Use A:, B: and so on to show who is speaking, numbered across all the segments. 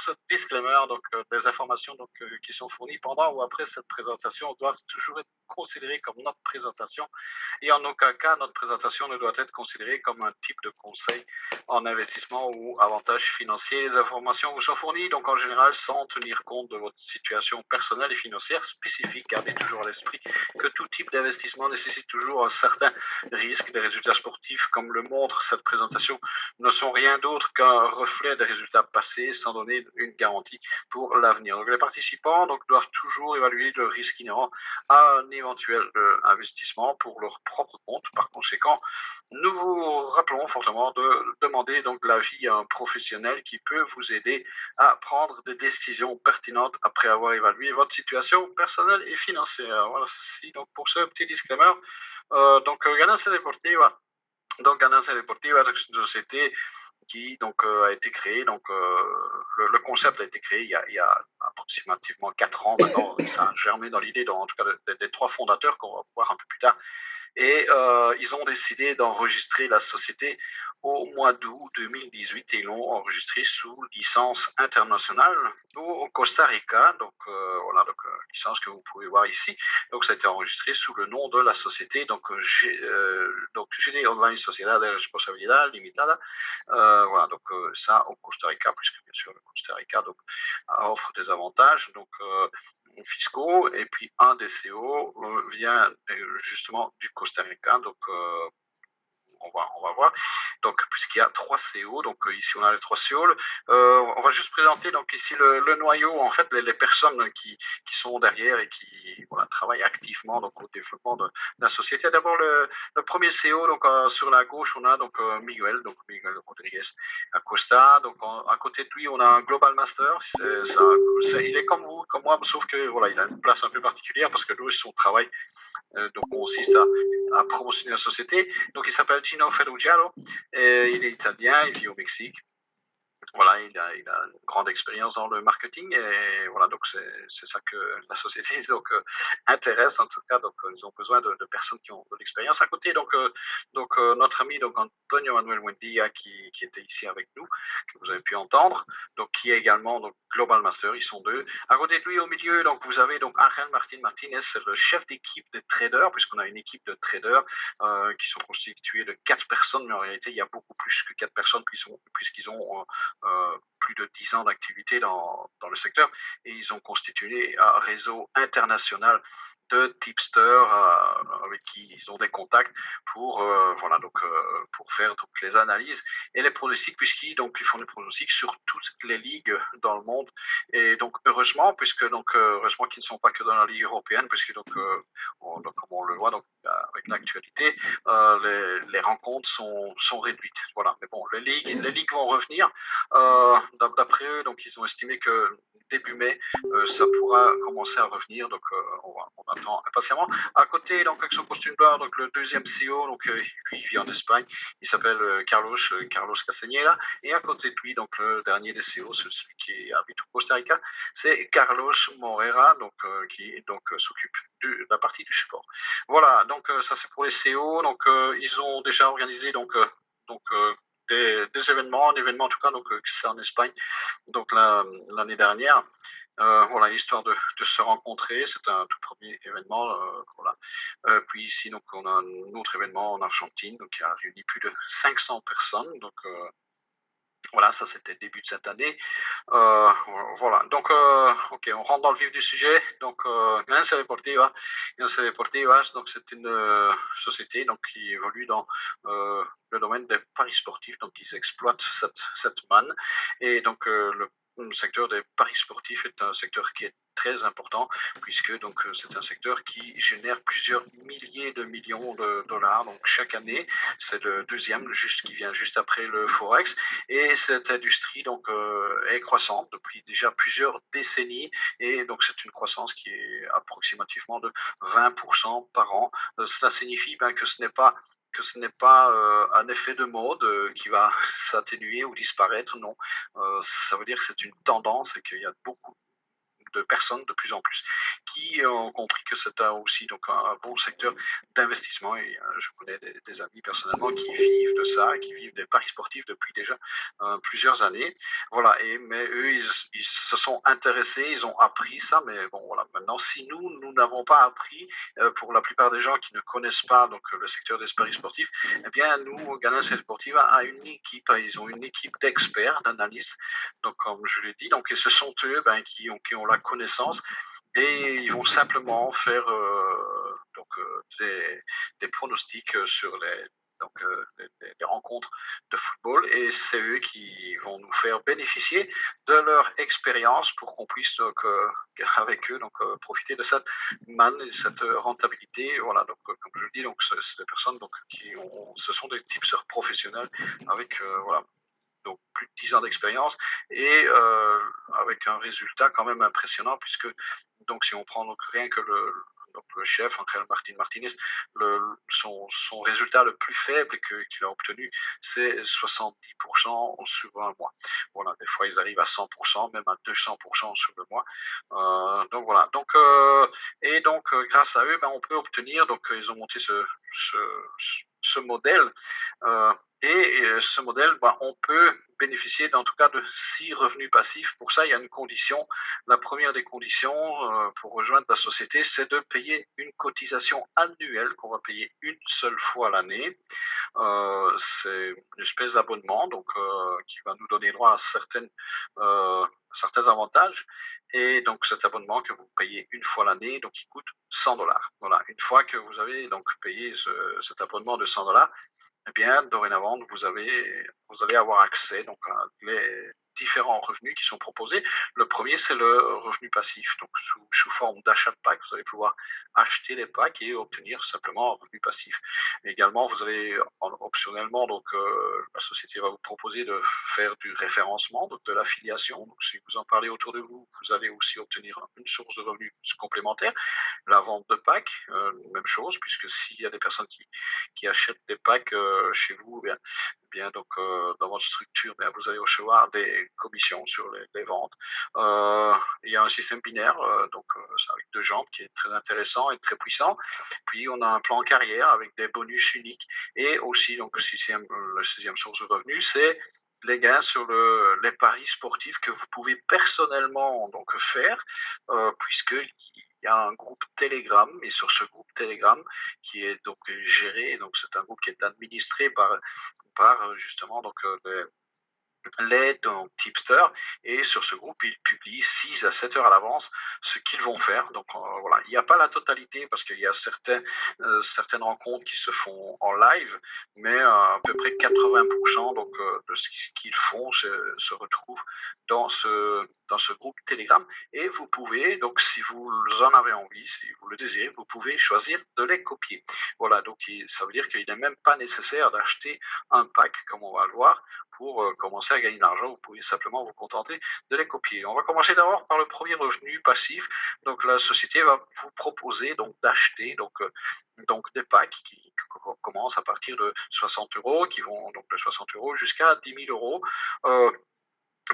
A: ce disclaimer, donc des informations qui sont fournies pendant ou après cette présentation doivent toujours être considérées comme notre présentation et en aucun cas notre présentation ne doit être considérée comme un type de conseil en investissement ou avantages financiers. Les informations vous sont fournies donc en général sans tenir compte de votre situation personnelle et financière spécifique. Gardez toujours à l'esprit que tout type d'investissement nécessite toujours un certain risque. Les résultats sportifs, comme le montre cette présentation, ne sont rien d'autre qu'un reflet des résultats passés sans donner une garantie pour l'avenir. Donc les participants doivent toujours évaluer le risque inhérent à un éventuel investissement pour leur propre compte. Par conséquent, nous vous rappelons fortement de demander donc l'avis à un professionnel qui peut vous aider à prendre des décisions pertinentes après avoir évalué votre situation personnelle et financière. Voilà, ceci donc pour ce petit disclaimer. Ganancia Deportiva, Ganancia Deportiva est une société qui a été créée. Le concept a été créé il y a approximativement 4 ans maintenant. Ça a germé dans l'idée, en tout cas, des trois fondateurs qu'on va voir un peu plus tard. Et ils ont décidé d'enregistrer la société au mois d'août 2018 et ils l'ont enregistrée sous licence internationale au Costa Rica. Licence que vous pouvez voir ici. Donc ça a été enregistré sous le nom de la société, GD Online Sociedad de Responsabilidad Limitada. Ça au Costa Rica, puisque bien sûr le Costa Rica offre des avantages. Fiscaux, et puis un des CO vient justement du Costa Rica, on va voir. Donc, puisqu'il y a 3 CO, ici on a les 3 CO, on va juste présenter donc ici le noyau, en fait, les personnes qui sont derrière et qui travaillent activement au développement de la société. D'abord le premier CO, sur la gauche on a Miguel Rodriguez Acosta. À côté de lui on a un Global Master. Il est comme vous, comme moi, sauf que il a une place un peu particulière parce que lui son travail consiste à promotionner la société. Donc il s'appelle Gino Ferrugiano, il est italien, il vit au Mexique. Voilà, il a une grande expérience dans le marketing et voilà, donc c'est ça que la société intéresse en tout cas. Ils ont besoin de personnes qui ont de l'expérience. À côté, notre ami Antonio Manuel Buendia qui était ici avec nous, que vous avez pu entendre, qui est également Global Master. Ils sont 2. À côté de lui, au milieu, vous avez Angel Martinez, c'est le chef d'équipe des traders, puisqu'on a une équipe de traders qui sont constitués de 4 personnes, mais en réalité il y a beaucoup plus que 4 personnes puisqu'ils ont plus de 10 ans d'activité dans le secteur et ils ont constitué un réseau international de tipsters avec qui ils ont des contacts pour faire les analyses et les pronostics, puisqu'ils font des pronostics sur toutes les ligues dans le monde. Et heureusement, heureusement qu'ils ne sont pas que dans la Ligue européenne, puisque comme on le voit avec l'actualité, les rencontres sont réduites. Voilà. Mais bon, les ligues vont revenir. D'après eux, ils ont estimé que début mai, ça pourra commencer à revenir. On attend impatiemment. À côté, avec son costume noir, le deuxième CEO, lui, il vit en Espagne. Il s'appelle Carlos Castañeda. Et à côté de lui, le dernier des CEO, celui qui habite au Costa Rica, c'est Carlos Morera, qui s'occupe de la partie du support. Voilà, ça c'est pour les CO. Ils ont déjà organisé des événements, un événement en tout cas, c'est en Espagne, l'année dernière. Histoire de se rencontrer. C'est un tout premier événement. Puis ici, on a un autre événement en Argentine, qui a réuni plus de 500 personnes. Ça c'était le début de cette année. On rentre dans le vif du sujet. Ganancia Deportiva, c'est une société qui évolue dans le domaine des paris sportifs. Ils exploitent cette manne. Et le secteur des paris sportifs est un secteur qui est très important, puisque c'est un secteur qui génère plusieurs milliers de millions de dollars chaque année. C'est le deuxième qui vient juste après le Forex, et cette industrie est croissante depuis déjà plusieurs décennies, et c'est une croissance qui est approximativement de 20% par an. Cela signifie que ce n'est pas un effet de mode qui va s'atténuer ou disparaître, non. Ça veut dire que c'est une tendance et qu'il y a beaucoup de personnes de plus en plus qui ont compris que c'est aussi donc un bon secteur d'investissement. Et je connais des amis personnellement qui vivent de ça, qui vivent des paris sportifs depuis déjà plusieurs années. Voilà, mais eux, ils se sont intéressés, ils ont appris ça, mais bon, voilà. Maintenant, si nous n'avons pas appris, pour la plupart des gens qui ne connaissent pas donc le secteur des paris sportifs, eh bien, nous, Ghana Sportive a une équipe, ils ont une équipe d'experts, d'analystes, donc comme je l'ai dit, donc et ce sont eux qui ont la connaissance et ils vont simplement faire des pronostics sur les rencontres de football et c'est eux qui vont nous faire bénéficier de leur expérience pour qu'on puisse donc avec eux donc profiter de cette manne et cette rentabilité. Voilà, donc comme je le dis, donc c'est des personnes donc ce sont des tipsters professionnels avec voilà donc plus de 10 ans d'expérience et avec un résultat quand même impressionnant puisque donc si on prend donc rien que le chef, Angel Martinez, son résultat le plus faible qu'il a obtenu, c'est 70% sur un mois. Voilà, des fois ils arrivent à 100%, même à 200% sur le mois. Donc voilà. Et donc grâce à eux, on peut obtenir. Donc ils ont monté ce modèle. Ce modèle, on peut bénéficier en tout cas de 6 revenus passifs. Pour ça, il y a une condition. La première des conditions pour rejoindre la société, c'est de payer une cotisation annuelle qu'on va payer une seule fois l'année. C'est une espèce d'abonnement donc qui va nous donner droit à certains avantages. Et donc cet abonnement que vous payez une fois l'année, donc il coûte $100. Voilà, une fois que vous avez donc payé cet abonnement de $100, eh bien, dorénavant, vous allez avoir accès donc, à les différents revenus qui sont proposés. Le premier, c'est le revenu passif, donc sous forme d'achat de packs. Vous allez pouvoir acheter les packs et obtenir simplement un revenu passif. Également, vous allez optionnellement, donc la société va vous proposer de faire du référencement, donc de l'affiliation. Donc, si vous en parlez autour de vous, vous allez aussi obtenir une source de revenus complémentaire. La vente de packs, même chose, puisque s'il y a des personnes qui achètent des packs chez vous, donc dans votre structure, vous allez recevoir des commissions sur les ventes. Il y a un système binaire, donc c'est avec 2 jambes qui est très intéressant et très puissant. Puis on a un plan carrière avec des bonus uniques et aussi donc la sixième source de revenus, c'est les gains sur les paris sportifs que vous pouvez personnellement donc faire, puisque il y a un groupe Telegram et sur ce groupe Telegram qui est donc géré, donc c'est un groupe qui est administré par justement donc donc tipsters et sur ce groupe ils publient 6 à 7 heures à l'avance ce qu'ils vont faire. Donc voilà, il n'y a pas la totalité parce qu'il y a certaines rencontres qui se font en live, mais à peu près 80% donc de ce qu'ils font se retrouve dans ce groupe Telegram et vous pouvez donc si vous en avez envie, si vous le désirez, vous pouvez choisir de les copier. Voilà, donc ça veut dire qu'il n'est même pas nécessaire d'acheter un pack comme on va le voir pour commencer à gagner de l'argent. Vous pouvez simplement vous contenter de les copier. On va commencer d'abord par le premier revenu passif. Donc la société va vous proposer donc d'acheter donc des packs qui commencent à partir de 60 euros, qui vont donc de 60 euros jusqu'à 10 000 euros.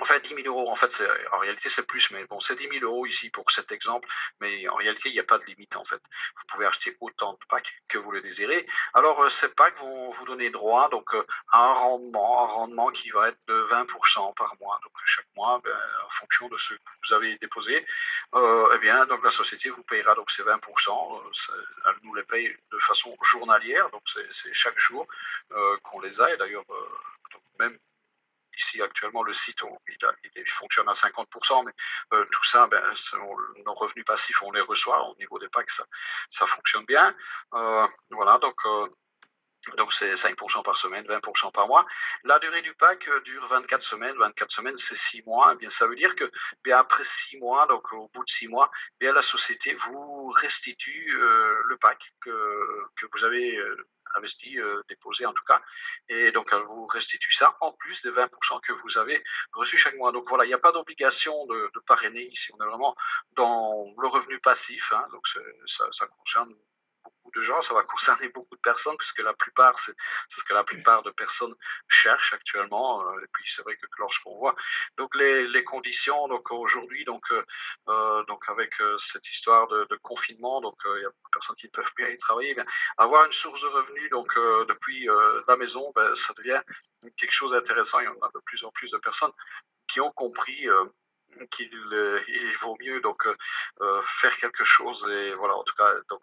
A: Enfin, 10 000 euros, en fait, en réalité, c'est plus, mais bon, c'est 10 000 euros ici pour cet exemple, mais en réalité, il n'y a pas de limite, en fait. Vous pouvez acheter autant de packs que vous le désirez. Alors, ces packs vont vous donner droit donc, à un rendement qui va être de 20% par mois. Donc, chaque mois, en fonction de ce que vous avez déposé, eh bien, donc la société vous payera donc ces 20%. Elle nous les paye de façon journalière, donc c'est chaque jour qu'on les a, et d'ailleurs, même ici actuellement le site il fonctionne à 50%, mais tout ça, nos revenus passifs on les reçoit au niveau des packs, ça fonctionne bien. Voilà, donc c'est 5% par semaine, 20% par mois. La durée du pack dure 24 semaines. 24 semaines, c'est 6 mois. Eh bien, ça veut dire que après 6 mois, donc au bout de 6 mois, la société vous restitue le pack que vous avez investi, déposé en tout cas. Et donc, elle vous restitue ça en plus des 20% que vous avez reçus chaque mois. Donc voilà, il n'y a pas d'obligation de parrainer ici. On est vraiment dans le revenu passif. Hein, donc ça concerne beaucoup de gens, ça va concerner beaucoup de personnes, puisque la plupart, c'est ce que la plupart de personnes cherchent actuellement. Et puis c'est vrai que lorsqu'on voit donc les conditions, donc aujourd'hui, donc avec cette histoire de confinement, donc il y a beaucoup de personnes qui ne peuvent plus aller travailler, eh bien, avoir une source de revenus donc depuis la maison, ben, ça devient quelque chose d'intéressant. Il y en a de plus en plus de personnes qui ont compris qu'il vaut mieux donc faire quelque chose et voilà, en tout cas, donc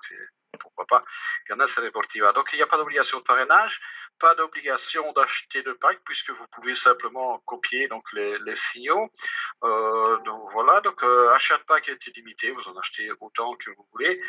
A: pourquoi pas Canassa Deportiva. Donc il n'y a pas d'obligation de parrainage, pas d'obligation d'acheter de pack puisque vous pouvez simplement copier donc les signaux. Donc voilà, donc achat de pack est illimité, vous en achetez autant que vous voulez.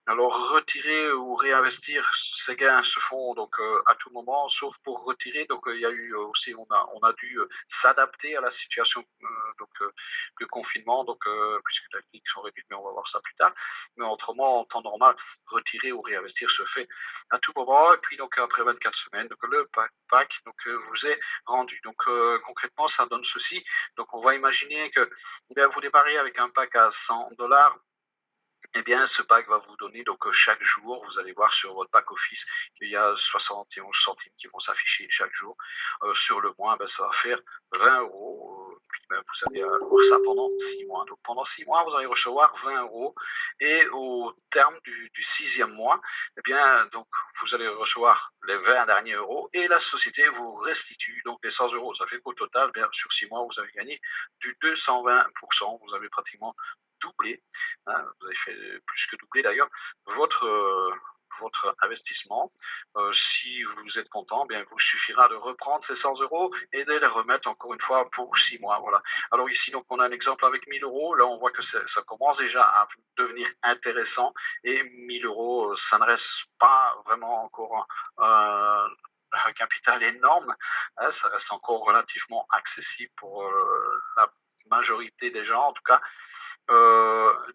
A: Alors retirer ou réinvestir, ces gains se font donc à tout moment, sauf pour retirer. Donc il y a eu aussi, on a dû s'adapter à la situation de confinement, donc puisque les cliniques sont réduites, mais on va voir ça plus tard. Mais autrement, en temps normal, retirer ou réinvestir se fait à tout moment. Et puis donc après 24 semaines, donc le pack donc vous est rendu. Donc concrètement, ça donne ceci. Donc on va imaginer que eh bien, vous démarrez avec un pack à $100. Eh bien, ce pack va vous donner, donc chaque jour, vous allez voir sur votre pack office qu'il y a 71 centimes qui vont s'afficher chaque jour. Sur le mois, ben, ça va faire 20 €. Puis ben, vous allez voir ça pendant 6 mois. Donc pendant 6 mois, vous allez recevoir 20 €. Et au terme du 6e mois, eh bien, donc vous allez recevoir les 20 derniers euros et la société vous restitue donc les 100 €. Ça fait qu'au total, bien, sur 6 mois, vous avez gagné du 220%. Vous avez pratiquement doublé, hein, vous avez fait plus que doubler d'ailleurs votre investissement. Si vous êtes content, bien, il vous suffira de reprendre ces 100 € et de les remettre encore une fois pour 6 mois. Voilà. Alors ici, donc, on a un exemple avec 1000 €. Là, on voit que ça commence déjà à devenir intéressant et 1000 €, ça ne reste pas vraiment encore un capital énorme. Hein, ça reste encore relativement accessible pour la majorité des gens, en tout cas.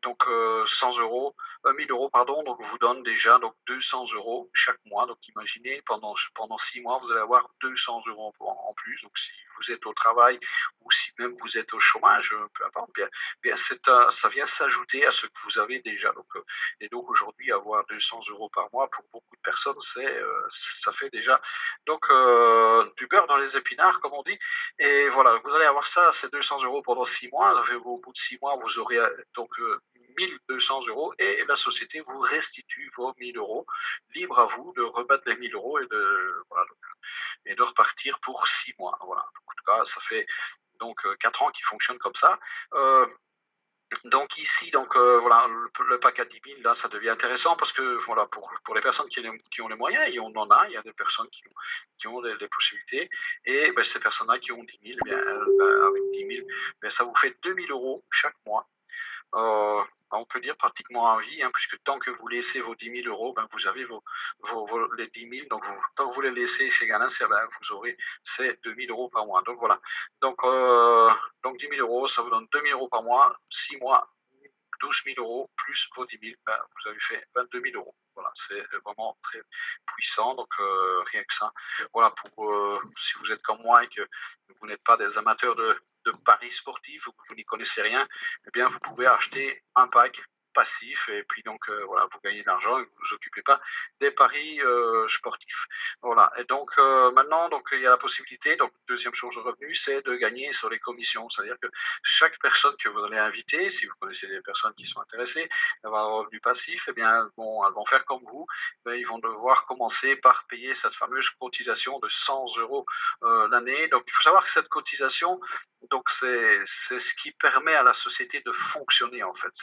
A: Donc 100 €, 1000 € pardon, donc vous donne déjà donc 200 € chaque mois. Donc imaginez pendant 6 mois, vous allez avoir 200 € en plus. Donc si vous êtes au travail ou si même vous êtes au chômage, peu importe, bien ça vient s'ajouter à ce que vous avez déjà. Et donc aujourd'hui, avoir 200 € par mois pour beaucoup de personnes, ça fait déjà donc du beurre dans les épinards, comme on dit. Et voilà, vous allez avoir ça, ces 200 € pendant 6 mois. Au bout de 6 mois, vous aurez donc 1200 € et la société vous restitue vos 1000 €. Libre à vous de remettre les 1000 € voilà, et de repartir pour 6 mois. Voilà. Donc, en tout cas, ça fait donc 4 ans qui fonctionne comme ça. Donc ici, donc voilà, le pack à 10 000, là, ça devient intéressant parce que voilà, pour les personnes qui ont les moyens, et on en a, il y a des personnes qui ont les possibilités, et ben, ces personnes-là qui ont 10 000, eh bien, ben, avec 10 000, ben, ça vous fait 2000 € chaque mois. On peut dire pratiquement à vie, hein, puisque tant que vous laissez vos 10 000 €, ben, vous avez les 10 000, donc tant que vous les laissez chez Ganas, eh ben, vous aurez ces 2000 € par mois. Donc voilà, donc 10 000 €, ça vous donne 2000 € par mois, 6 mois, 12 000 € plus vos 10 000, ben, vous avez fait 22 000 €. Voilà, c'est vraiment très puissant, donc rien que ça. Voilà, si vous êtes comme moi et que vous n'êtes pas des amateurs de paris sportifs ou que vous n'y connaissez rien, eh bien, vous pouvez acheter un pack passif et puis donc voilà, vous gagnez de l'argent et vous ne vous occupez pas des paris sportifs. Voilà. Et donc maintenant, donc il y a la possibilité, donc deuxième source de revenus, c'est de gagner sur les commissions. C'est-à-dire que chaque personne que vous allez inviter, si vous connaissez des personnes qui sont intéressées d'avoir un revenu passif, eh bien bon, elles vont faire comme vous. Ben, ils vont devoir commencer par payer cette fameuse cotisation de 100 € l'année. Donc il faut savoir que cette cotisation, donc c'est ce qui permet à la société de fonctionner en fait.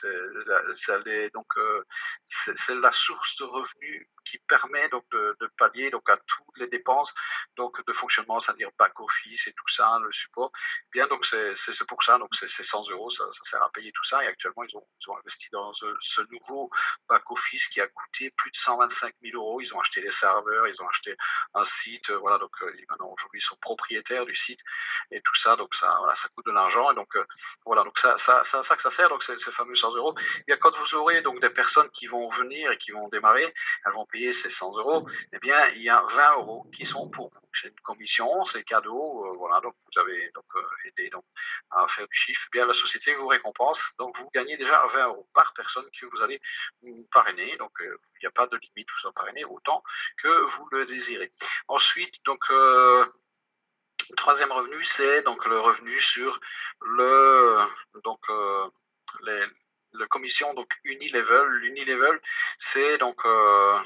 A: C'est la source de revenus qui permet donc de pallier donc à toutes les dépenses donc de fonctionnement, c'est-à-dire back office et tout ça, le support. Bien donc c'est pour ça donc c'est 100 €, ça sert à payer tout ça. Et actuellement ils ont investi dans ce nouveau back office qui a coûté plus de 125 000 €. Ils ont acheté les serveurs, ils ont acheté un site, voilà donc maintenant aujourd'hui ils sont propriétaires du site et tout ça, donc ça, voilà, ça coûte de l'argent. Et donc voilà, donc ça que ça sert, donc ces fameux 100 €. Il y a quand vous aurez donc des personnes qui vont venir et qui vont démarrer, elles vont payer ces 100 euros, eh bien, il y a 20 euros qui sont pour vous. C'est une commission, c'est cadeau, voilà, donc vous avez donc aidé donc, à faire du chiffre, eh bien la société vous récompense, donc vous gagnez déjà 20 euros par personne que vous allez parrainer, donc il n'y a pas de limite, vous en parrainez autant que vous le désirez. Ensuite, donc le troisième revenu, c'est donc le revenu sur le donc les, la commission donc Unilevel. L'Unilevel, c'est donc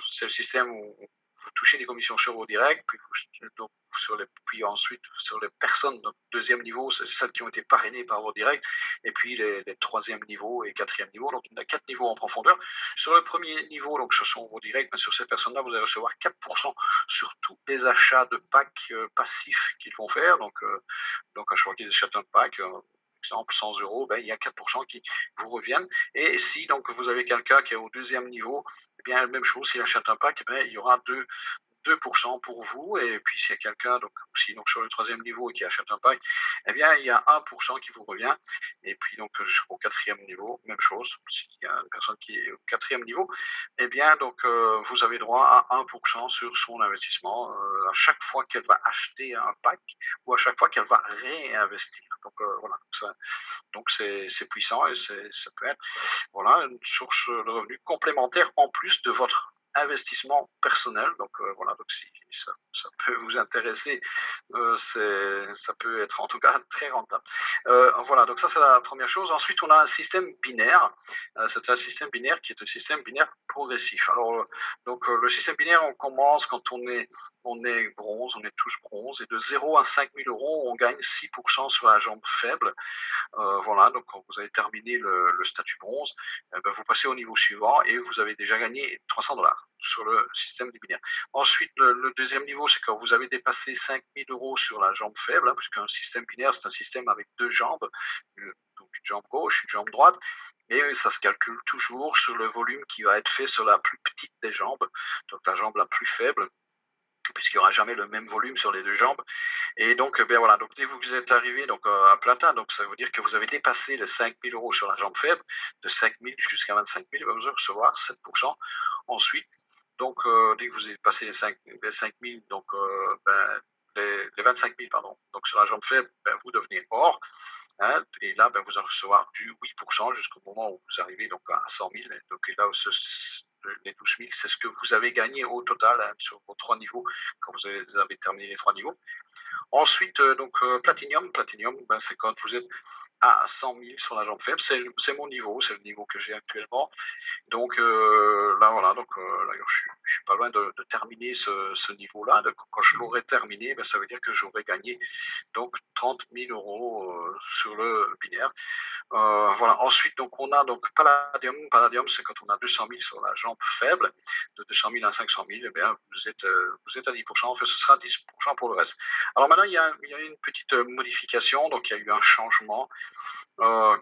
A: c'est le système où vous touchez des commissions sur vos directs, donc puis ensuite sur les personnes, donc deuxième niveau, c'est celles qui ont été parrainées par vos directs, et puis les troisième niveau et quatrième niveau, donc il y a 4 niveaux en profondeur. Sur le premier niveau, donc ce sont vos directs, mais sur ces personnes-là, vous allez recevoir 4% sur tous les achats de packs passifs qu'ils vont faire. Donc à chaque fois qu'ils achètent un pack, exemple 100 euros, ben, il y a 4% qui vous reviennent. Et si donc vous avez quelqu'un qui est au deuxième niveau, eh bien, même chose, s'il achète un pack, eh bien, il y aura 2% pour vous, et puis s'il y a quelqu'un donc aussi donc sur le troisième niveau et qui achète un pack, eh bien il y a 1% qui vous revient, et puis donc au quatrième niveau, même chose, s'il y a une personne qui est au quatrième niveau, eh bien donc vous avez droit à 1% sur son investissement à chaque fois qu'elle va acheter un pack ou à chaque fois qu'elle va réinvestir. Donc voilà, donc c'est puissant, et ça peut être voilà une source de revenus complémentaire en plus de votre investissement personnel. Donc voilà, donc si ça peut vous intéresser, ça peut être en tout cas très rentable. Voilà, donc ça c'est la première chose. Ensuite, on a un système binaire. C'est un système binaire qui est un système binaire progressif. Alors donc le système binaire, on commence quand on est bronze, on est tous bronze, et de 0 à 5 000 euros, on gagne 6% sur la jambe faible. Voilà, donc quand vous avez terminé le statut bronze, ben, vous passez au niveau suivant et vous avez déjà gagné 300 $ sur le système des binaires. Ensuite, le deuxième niveau, c'est quand vous avez dépassé 5 000 euros sur la jambe faible, hein, puisqu'un système binaire, c'est un système avec deux jambes, donc une jambe gauche, une jambe droite, et ça se calcule toujours sur le volume qui va être fait sur la plus petite des jambes, donc la jambe la plus faible, puisqu'il n'y aura jamais le même volume sur les deux jambes. Et donc, ben voilà, donc dès que vous êtes arrivé donc, à Plata, donc ça veut dire que vous avez dépassé les 5 000 euros sur la jambe faible, de 5 000 jusqu'à 25 000, vous allez recevoir 7%. Ensuite, donc, dès que vous avez passé les 5 000, donc, ben, les 25 000, pardon, donc sur la jambe faible, ben, vous devenez or. Hein, et là, ben, vous allez recevoir du 8% jusqu'au moment où vous arrivez donc, à 100 000. Donc, et là, les 12 000, c'est ce que vous avez gagné au total hein, sur vos trois niveaux, quand vous avez terminé les trois niveaux. Ensuite, donc Platinum, ben, c'est quand vous êtes à 100 000 sur la jambe faible, c'est mon niveau, c'est le niveau que j'ai actuellement. Donc là, voilà, donc d'ailleurs, je suis pas loin de terminer ce niveau-là. Donc, quand je l'aurai terminé, ben, ça veut dire que j'aurai gagné donc 30 000 euros sur le binaire. Voilà. Ensuite, donc on a donc Palladium. Palladium, c'est quand on a 200 000 sur la jambe faible, de 200 000 à 500 000, eh bien, vous êtes à 10%. En fait, ce sera 10% pour le reste. Alors maintenant, il y a une petite modification. Donc, il y a eu un changement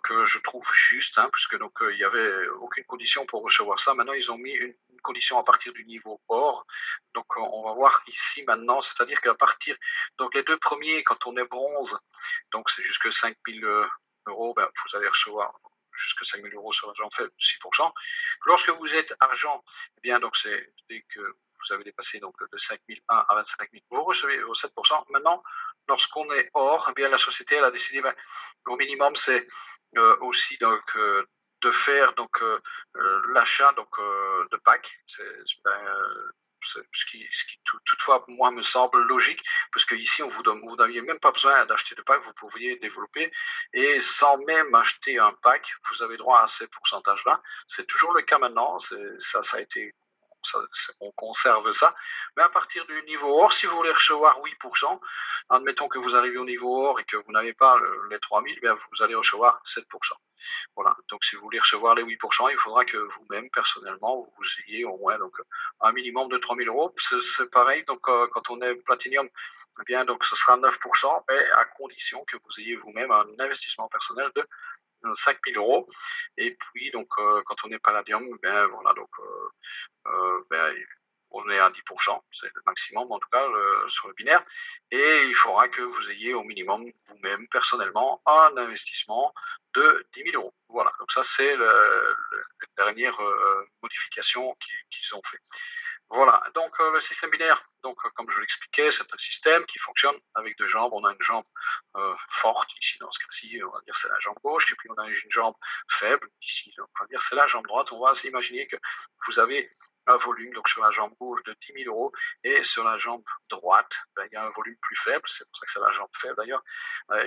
A: que je trouve juste, hein, puisque donc il y avait aucune condition pour recevoir ça. Maintenant, ils ont mis une condition à partir du niveau or. Donc, on va voir ici maintenant, c'est-à-dire qu'à partir donc les deux premiers, quand on est bronze, donc c'est jusque 5 000 euros, ben, vous allez recevoir jusque 5 000 euros sur la jambe faible, 6%. Lorsque vous êtes argent, eh bien, donc c'est dès que vous avez dépassé donc de 5 001 à 25 000, vous recevez vos 7%. Maintenant, lorsqu'on est hors, eh bien, la société elle a décidé, ben, au minimum, c'est aussi donc de faire donc l'achat donc de packs. Ce qui toutefois moi me semble logique, parce que ici vous n'aviez même pas besoin d'acheter de pack, vous pouviez développer, et sans même acheter un pack, vous avez droit à ces pourcentages-là. C'est toujours le cas maintenant, ça a été on conserve ça. Mais à partir du niveau or, si vous voulez recevoir 8%, admettons que vous arrivez au niveau or et que vous n'avez pas les 3000, bien vous allez recevoir 7%. Voilà. Donc si vous voulez recevoir les 8%, il faudra que vous-même, personnellement, vous ayez au moins donc, un minimum de 3000 euros. C'est pareil, donc quand on est Platinum, eh bien, donc ce sera 9%, mais à condition que vous ayez vous-même un investissement personnel de 5 000 euros. Et puis, donc, quand on est Palladium, ben, voilà, donc, ben, on est à 10%, c'est le maximum en tout cas sur le binaire, et il faudra que vous ayez au minimum vous-même personnellement un investissement de 10 000 euros. Voilà, donc ça c'est la dernière modification qu'ils ont fait. Voilà, donc le système binaire, donc comme je l'expliquais, c'est un système qui fonctionne avec deux jambes. On a une jambe forte, ici dans ce cas-ci, on va dire c'est la jambe gauche, et puis on a une jambe faible, ici, donc on va dire c'est la jambe droite. On va s'imaginer que vous avez un volume donc sur la jambe gauche de 10 000 euros, et sur la jambe droite, ben, il y a un volume plus faible, c'est pour ça que c'est la jambe faible d'ailleurs,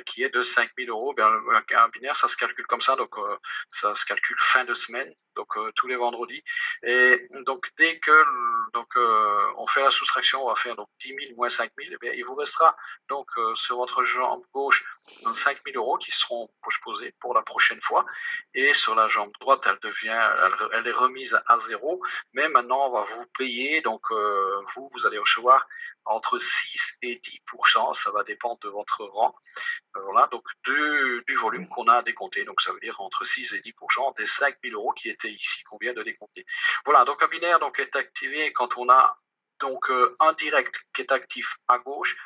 A: qui est de 5 000 euros. Ben, un binaire, ça se calcule comme ça, donc ça se calcule fin de semaine, donc tous les vendredis. Et donc, dès que on fait la soustraction, on va faire donc 10 000 moins 5 000, et bien, il vous restera donc sur votre jambe gauche 5 000 euros qui seront posés pour la prochaine fois. Et sur la jambe droite, elle est remise à zéro. Mais maintenant, on va vous payer. Donc, vous allez recevoir entre 6 et 10%. Ça va dépendre de votre rang. Voilà, donc du volume qu'on a à décompter. Donc ça veut dire entre 6 et 10% des 5 000 euros qui étaient ici, qu'on vient de décompter. Voilà, donc un binaire donc, est activé quand on a donc un direct qui est actif à gauche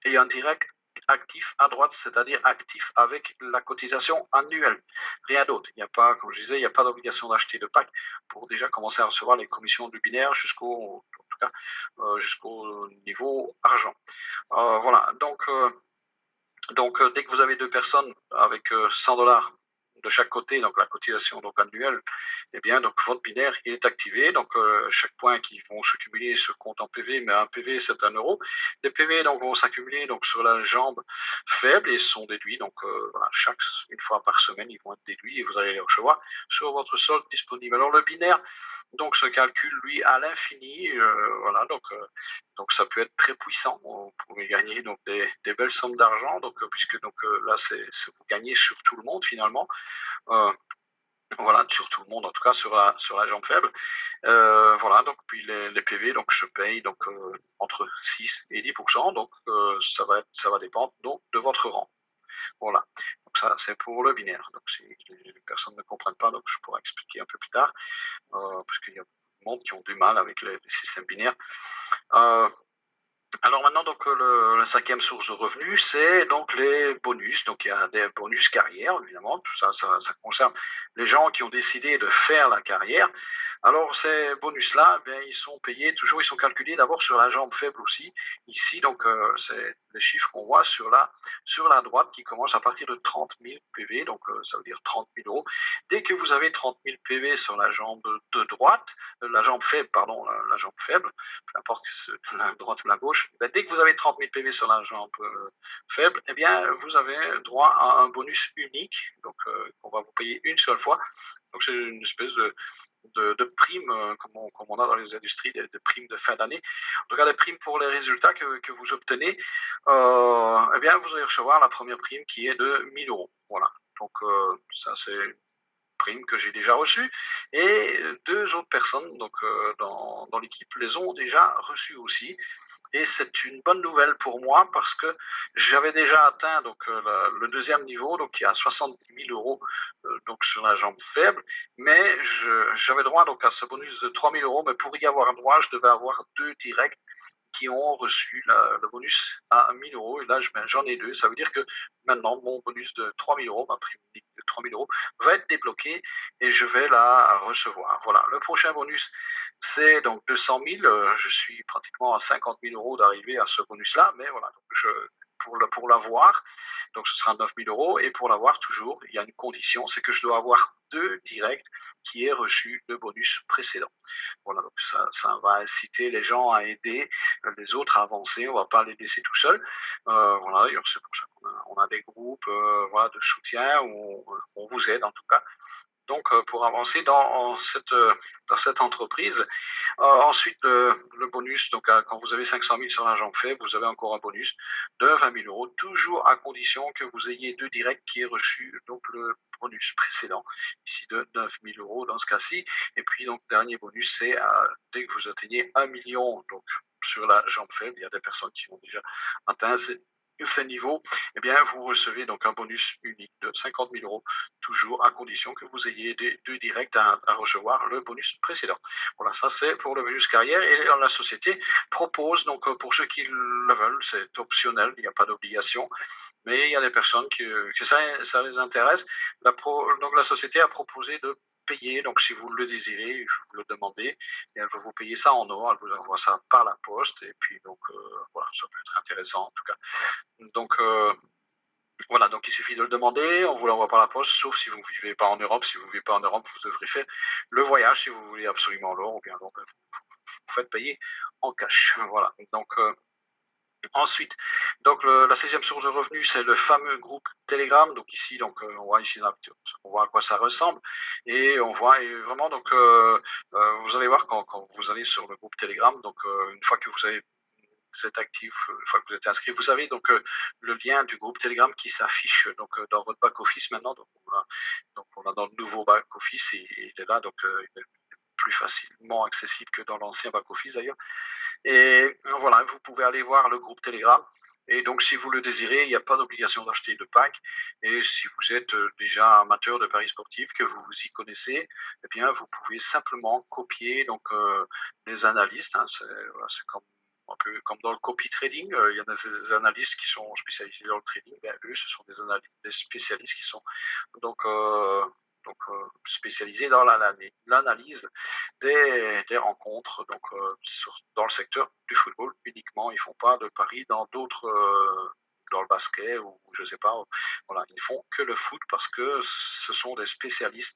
A: et un direct actif à droite, c'est-à-dire actif avec la cotisation annuelle. Rien d'autre. Il n'y a pas, comme je disais, il n'y a pas d'obligation d'acheter de pack pour déjà commencer à recevoir les commissions du binaire jusqu'au niveau argent. Voilà, donc, dès que vous avez deux personnes avec 100 $ de chaque côté, donc la cotisation donc annuelle, eh bien donc votre binaire il est activé. Donc chaque point qui vont se cumuler se compte en PV, mais un PV c'est 1 euro. Les PV donc vont s'accumuler donc sur la jambe faible et sont déduits. Donc voilà, une fois par semaine ils vont être déduits et vous allez les recevoir sur votre solde disponible. Alors le binaire donc se calcule lui à l'infini. Voilà, donc ça peut être très puissant. On pourrait gagner donc des belles sommes d'argent. Donc puisque donc là vous gagnez sur tout le monde finalement. Euh, voilà, sur tout le monde, en tout cas sur la jambe faible. Voilà, donc puis les PV donc je paye donc entre 6 et 10%. Donc ça va dépendre donc de votre rang. Voilà. Donc ça c'est pour le binaire. Donc si les personnes ne comprennent pas, donc je pourrais expliquer un peu plus tard, parce qu'il y a beaucoup de monde qui ont du mal avec les systèmes binaires. Alors maintenant, donc la cinquième source de revenus, c'est donc les bonus. Donc il y a des bonus carrière, évidemment. Tout ça, ça concerne les gens qui ont décidé de faire la carrière. Alors ces bonus-là, eh bien, ils sont payés toujours, ils sont calculés d'abord sur la jambe faible aussi. Ici, donc c'est les chiffres qu'on voit sur la droite qui commence à partir de 30 000 PV. Donc ça veut dire 30 000 euros. Dès que vous avez 30 000 PV sur la jambe de droite, la jambe faible, pardon, la jambe faible, peu importe la droite ou la gauche, ben, dès que vous avez 30 000 PV sur la jambe faible, eh bien, vous avez droit à un bonus unique, donc on va vous payer une seule fois. Donc c'est une espèce de prime, comme on a dans les industries, de primes de fin d'année. En tout cas, des primes pour les résultats que vous obtenez, eh bien, vous allez recevoir la première prime qui est de 1 000 euros. Voilà. Donc ça, c'est prime que j'ai déjà reçue, et deux autres personnes donc dans l'équipe les ont déjà reçues aussi. Et c'est une bonne nouvelle pour moi parce que j'avais déjà atteint donc le deuxième niveau, donc il y a 70 000 euros donc sur la jambe faible, mais j'avais droit donc à ce bonus de 3 000 euros, mais pour y avoir droit, je devais avoir deux directs qui ont reçu le bonus à 1 000 euros, et là j'en ai deux. Ça veut dire que maintenant mon bonus de 3 000 euros, ma prime de 3 000 euros, va être débloqué et je vais la recevoir. Voilà, le prochain bonus c'est donc 200 000. Je suis pratiquement à 50 000 euros d'arriver à ce bonus-là, mais voilà, donc pour l'avoir, donc ce sera 9 000 euros, et pour l'avoir toujours, il y a une condition, c'est que je dois avoir deux directs qui aient reçu le bonus précédent. Voilà, donc ça va inciter les gens à aider les autres à avancer, on ne va pas les laisser tout seuls. Voilà, d'ailleurs c'est pour ça qu'on a des groupes voilà, de soutien où on vous aide en tout cas. Donc pour avancer dans cette entreprise. Ensuite, le bonus, donc quand vous avez 500 000 sur la jambe faible, vous avez encore un bonus de 20 000 euros, toujours à condition que vous ayez deux directs qui aient reçu donc le bonus précédent, ici de 9 000 euros dans ce cas-ci. Et puis donc dernier bonus, c'est dès que vous atteignez 1 million donc sur la jambe faible, il y a des personnes qui ont déjà atteint ces niveaux, eh bien, vous recevez donc un bonus unique de 50 000 euros, toujours à condition que vous ayez deux directs à recevoir le bonus précédent. Voilà, ça c'est pour le bonus carrière et la société propose, donc pour ceux qui le veulent, c'est optionnel, il n'y a pas d'obligation, mais il y a des personnes que ça les intéresse. Donc la société a proposé de payer, donc si vous le désirez, vous le demandez, et elle va vous payer ça en or, elle vous envoie ça par la poste, et puis donc voilà, ça peut être intéressant en tout cas. Donc voilà, donc il suffit de le demander, on vous l'envoie par la poste, sauf si vous ne vivez pas en Europe. Si vous ne vivez pas en Europe, vous devrez faire le voyage si vous voulez absolument l'or, ou bien donc, vous faites payer en cash. Voilà, donc ensuite, donc la 16e source de revenus, c'est le fameux groupe Telegram. Donc ici, donc on voit ici, on voit à quoi ça ressemble, et on voit et vraiment donc vous allez voir quand vous allez sur le groupe Telegram, donc une fois que vous êtes actif, une fois que vous êtes inscrit, vous avez donc le lien du groupe Telegram qui s'affiche donc dans votre back office maintenant. Donc on a dans le nouveau back office et il est là, donc il est plus facilement accessible que dans l'ancien back office d'ailleurs. Et voilà, vous pouvez aller voir le groupe Telegram. Et donc, si vous le désirez, il n'y a pas d'obligation d'acheter de pack. Et si vous êtes déjà amateur de paris sportifs, que vous vous y connaissez, eh bien, vous pouvez simplement copier donc les analystes. Hein, voilà, c'est comme un peu comme dans le copy trading. Il y a des analystes qui sont spécialisés dans le trading. Ben, eux, ce sont des spécialistes qui sont donc spécialisés dans l'analyse des rencontres donc dans le secteur du football uniquement. Ils font pas de paris dans d'autres dans le basket ou je sais pas. Voilà, ils font que le foot parce que ce sont des spécialistes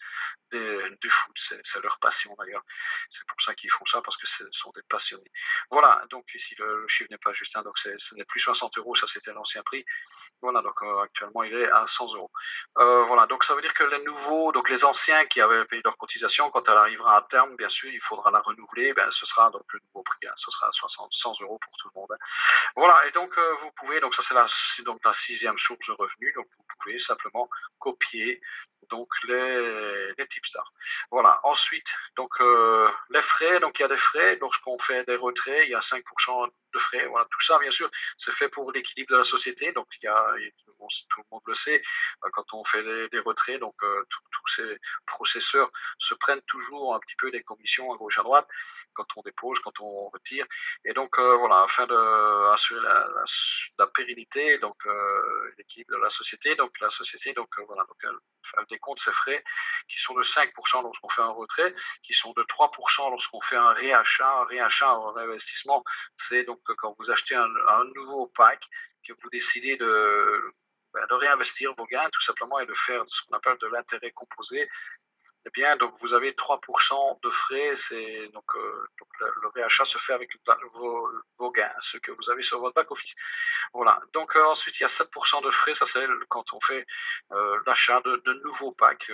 A: du foot. C'est leur passion d'ailleurs. C'est pour ça qu'ils font ça, parce que ce sont des passionnés. Voilà, donc ici le chiffre n'est pas juste, hein, donc ce n'est plus 60 euros, ça c'était l'ancien prix. Voilà, donc actuellement il est à 100 euros. Voilà, donc ça veut dire que les nouveaux, donc les anciens qui avaient payé leur cotisation, quand elle arrivera à terme, bien sûr, il faudra la renouveler. Ben, ce sera donc le nouveau prix, hein, ce sera 100 euros pour tout le monde. Hein. Voilà, et donc vous pouvez, donc ça c'est donc la 6e source de revenus, donc vous pouvez simplement copier donc les tipstars. Voilà. Ensuite, donc les frais, donc il y a des frais lorsqu'on fait des retraits, il y a 5% de frais. Voilà, tout ça, bien sûr, c'est fait pour l'équilibre de la société. Donc il y a, tout le monde le sait, quand on fait des retraits, donc tous ces processeurs se prennent toujours un petit peu des commissions à gauche à droite quand on dépose, quand on retire. Et donc voilà, afin d'assurer la pérennité, donc l'équilibre de la société, donc la société, donc voilà, donc elle décompte ses frais qui sont de 5% lorsqu'on fait un retrait, qui sont de 3% lorsqu'on fait un réachat. Un réachat ou un réinvestissement, c'est donc quand vous achetez un nouveau pack, que vous décidez de réinvestir vos gains tout simplement et de faire ce qu'on appelle de l'intérêt composé. Eh bien, donc vous avez 3% de frais, c'est donc le réachat se fait avec vos gains, ceux que vous avez sur votre back office. Voilà. Donc ensuite il y a 7% de frais, ça c'est quand on fait l'achat de nouveaux packs.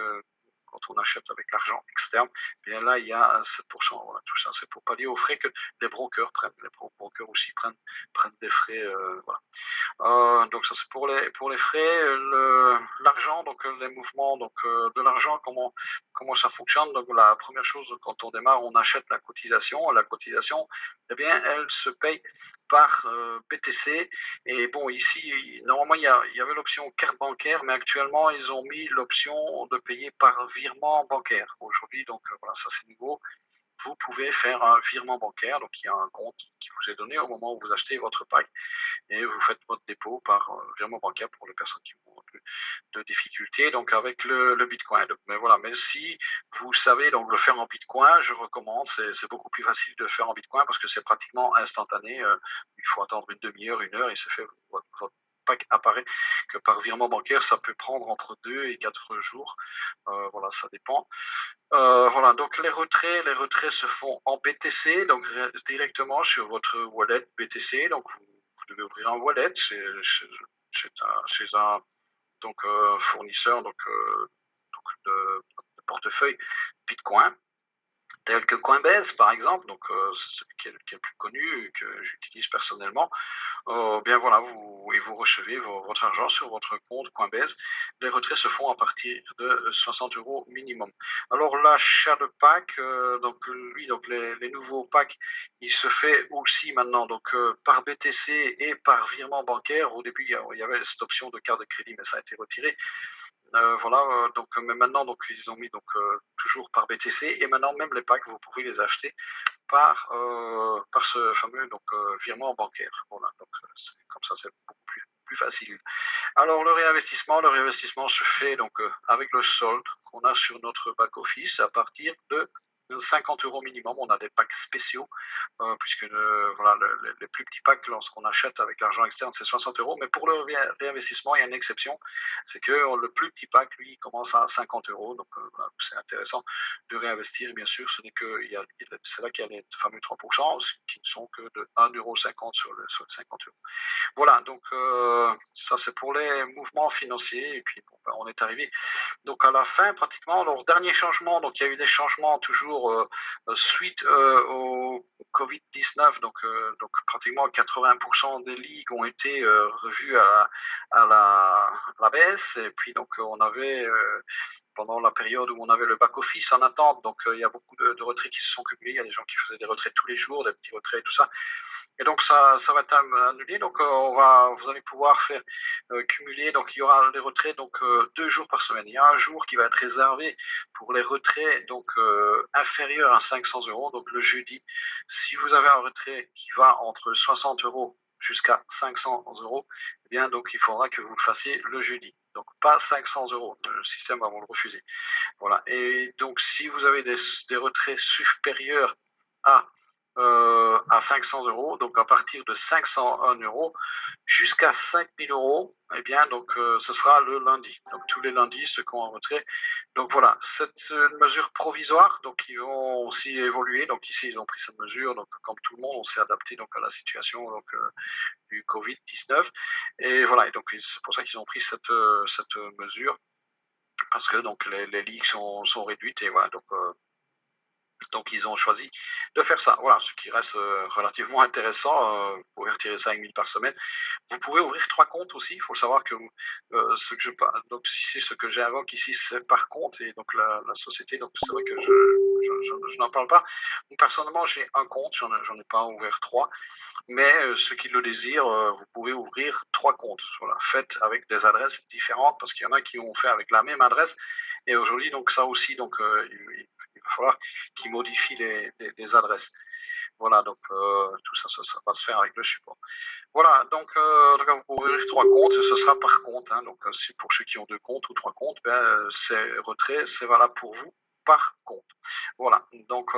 A: Quand on achète avec l'argent externe, eh bien là il y a 7%. Voilà, tout ça c'est pour pallier aux frais que les brokers prennent. Les brokers aussi prennent des frais. Voilà. Donc ça c'est pour les frais, l'argent, donc les mouvements donc de l'argent, comment ça fonctionne. Donc la première chose, quand on démarre, on achète la cotisation. La cotisation, eh bien, elle se paye par BTC. Et bon, ici, normalement, il y avait l'option carte bancaire, mais actuellement, ils ont mis l'option de payer par virement bancaire. Aujourd'hui, donc voilà, ça c'est nouveau. Vous pouvez faire un virement bancaire, donc il y a un compte qui vous est donné au moment où vous achetez votre pack et vous faites votre dépôt par virement bancaire pour les personnes qui ont de difficultés, donc avec le Bitcoin. Donc, mais voilà, mais si vous savez donc le faire en Bitcoin, je recommande, c'est beaucoup plus facile de le faire en Bitcoin parce que c'est pratiquement instantané. Il faut attendre une demi-heure, une heure, et c'est fait, votre pack apparaît. Que par virement bancaire, ça peut prendre entre 2 et 4 jours. Voilà, ça dépend. Voilà, donc les retraits se font en BTC, donc directement sur votre wallet BTC. Donc vous devez ouvrir un wallet chez un donc fournisseur donc de portefeuille Bitcoin. tels que Coinbase par exemple, donc c'est celui qui est le plus connu, que j'utilise personnellement. Bien voilà, vous recevez votre argent sur votre compte Coinbase. Les retraits se font à partir de 60 € minimum. Alors l'achat de packs, donc lui, donc les nouveaux packs, il se fait aussi maintenant donc par BTC et par virement bancaire. Au début, il y avait cette option de carte de crédit, mais ça a été retiré. Voilà, donc mais maintenant donc ils ont mis donc toujours par BTC, et maintenant même les packs, vous pouvez les acheter par ce fameux donc virement bancaire. Voilà, donc comme ça, c'est beaucoup plus facile. Alors le réinvestissement se fait donc avec le solde qu'on a sur notre back office à partir de 50 € minimum. On a des packs spéciaux, puisque voilà, les plus petits packs, lorsqu'on achète avec l'argent externe, c'est 60 €. Mais pour le réinvestissement, il y a une exception, c'est que le plus petit pack, lui, commence à 50 €. Donc voilà, c'est intéressant de réinvestir. Et bien sûr, ce n'est que, c'est là qu'il y a les fameux 3%, qui ne sont que de 1,50 € sur les 50 €. Voilà, donc ça c'est pour les mouvements financiers. Et puis bon, ben, on est arrivé donc à la fin pratiquement. Alors dernier changement, donc il y a eu des changements toujours suite au Covid-19, donc pratiquement 80% des ligues ont été revues à la baisse. Et puis donc on avait pendant la période où on avait le back-office en attente, donc il y a beaucoup de retraits qui se sont cumulés. Il y a des gens qui faisaient des retraits tous les jours, des petits retraits et tout ça. Et donc ça va être annulé. Donc vous allez pouvoir faire cumuler. Donc il y aura des retraits donc 2 jours par semaine. Il y a un jour qui va être réservé pour les retraits donc inférieurs à 500 €. Donc le jeudi, si vous avez un retrait qui va entre 60 € jusqu'à 500 €, eh bien donc il faudra que vous le fassiez le jeudi. Donc pas 500 €. Le système va vous le refuser. Voilà. Et donc si vous avez des retraits supérieurs à 500 €, donc à partir de 501 € jusqu'à 5 000 €, eh bien donc ce sera le lundi. Donc tous les lundis, ceux qui ont un retrait. Donc voilà, cette mesure provisoire, donc ils vont aussi évoluer. Donc ici, ils ont pris cette mesure. Donc comme tout le monde, on s'est adapté donc à la situation donc du Covid-19. Et voilà, et donc c'est pour ça qu'ils ont pris cette mesure, parce que donc les ligues sont réduites. Et voilà, donc ils ont choisi de faire ça. Voilà, ce qui reste relativement intéressant. Vous pouvez retirer 5 000 par semaine. Vous pouvez ouvrir 3 comptes aussi. Il faut savoir que donc si c'est ce que j'invoque ici, c'est par compte. Et donc la société, donc c'est vrai que je n'en parle pas. Donc, personnellement, j'ai un compte, j'en ai pas ouvert 3. Mais ceux qui le désirent, vous pouvez ouvrir 3 comptes. Voilà, faites avec des adresses différentes, parce qu'il y en a qui ont fait avec la même adresse. Et aujourd'hui, donc ça aussi, donc il va falloir qu'ils modifient les adresses. Voilà, donc tout ça, ça va se faire avec le support. Voilà, donc vous pouvez ouvrir 3 comptes, et ce sera par compte. Hein. Donc pour ceux qui ont 2 comptes ou 3 comptes, ben, c'est retrait, c'est valable pour vous par compte. Voilà, donc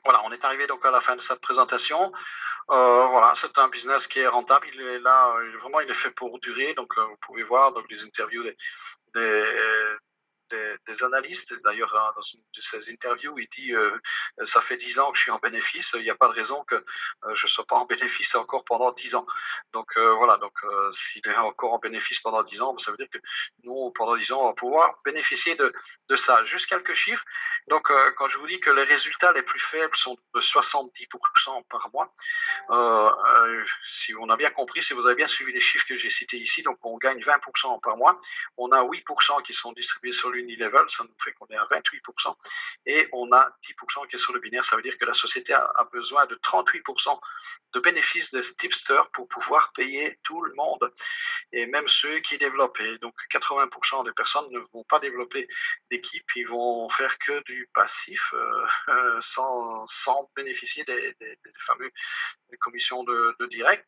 A: voilà, on est arrivé donc à la fin de cette présentation. Voilà, c'est un business qui est rentable. Il est là, vraiment, il est fait pour durer. Donc vous pouvez voir donc les interviews des, des analystes. D'ailleurs, dans une de ces interviews, il dit ça fait 10 ans que je suis en bénéfice. Il n'y a pas de raison que je ne sois pas en bénéfice encore pendant 10 ans. Donc voilà, donc s'il est encore en bénéfice pendant 10 ans, ça veut dire que nous, pendant 10 ans, on va pouvoir bénéficier de ça. Juste quelques chiffres. Donc quand je vous dis que les résultats les plus faibles sont de 70% par mois, si on a bien compris, si vous avez bien suivi les chiffres que j'ai cités ici, donc on gagne 20% par mois. On a 8% qui sont distribués sur l'Unilevel, ça nous fait qu'on est à 28%. Et on a 10% qui est sur le binaire. Ça veut dire que la société a besoin de 38% de bénéfices des tipsters pour pouvoir payer tout le monde, et même ceux qui développent. Et donc 80% des personnes ne vont pas développer d'équipe, ils vont faire que du passif sans bénéficier des fameux commissions de direct.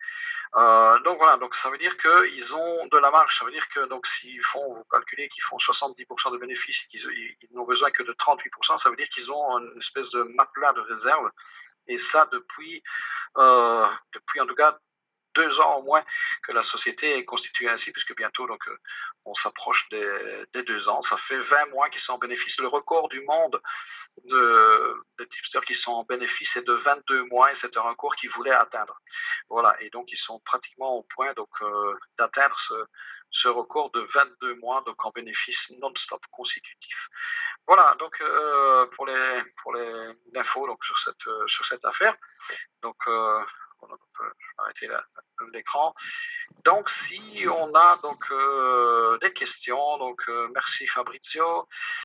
A: Donc voilà, donc ça veut dire qu'ils ont de la marge. Ça veut dire que donc s'ils font, vous calculez qu'ils font 70% de bénéfices et qu'ils n'ont besoin que de 38%, ça veut dire qu'ils ont une espèce de matelas de réserve. Et ça depuis en tout cas 2 ans au moins que la société est constituée ainsi, puisque bientôt, donc, on s'approche des 2 ans. Ça fait 20 mois qu'ils sont en bénéfice. Le record du monde de tipsters qui sont en bénéfice est de 22 mois et c'est un record qu'ils voulaient atteindre. Voilà, et donc ils sont pratiquement au point donc d'atteindre ce record de 22 mois donc en bénéfice non-stop consécutif. Voilà, donc pour les l'info donc sur cette affaire. Donc voilà, donc, je vais arrêter l'écran. Donc si on a donc des questions, donc merci Fabrizio.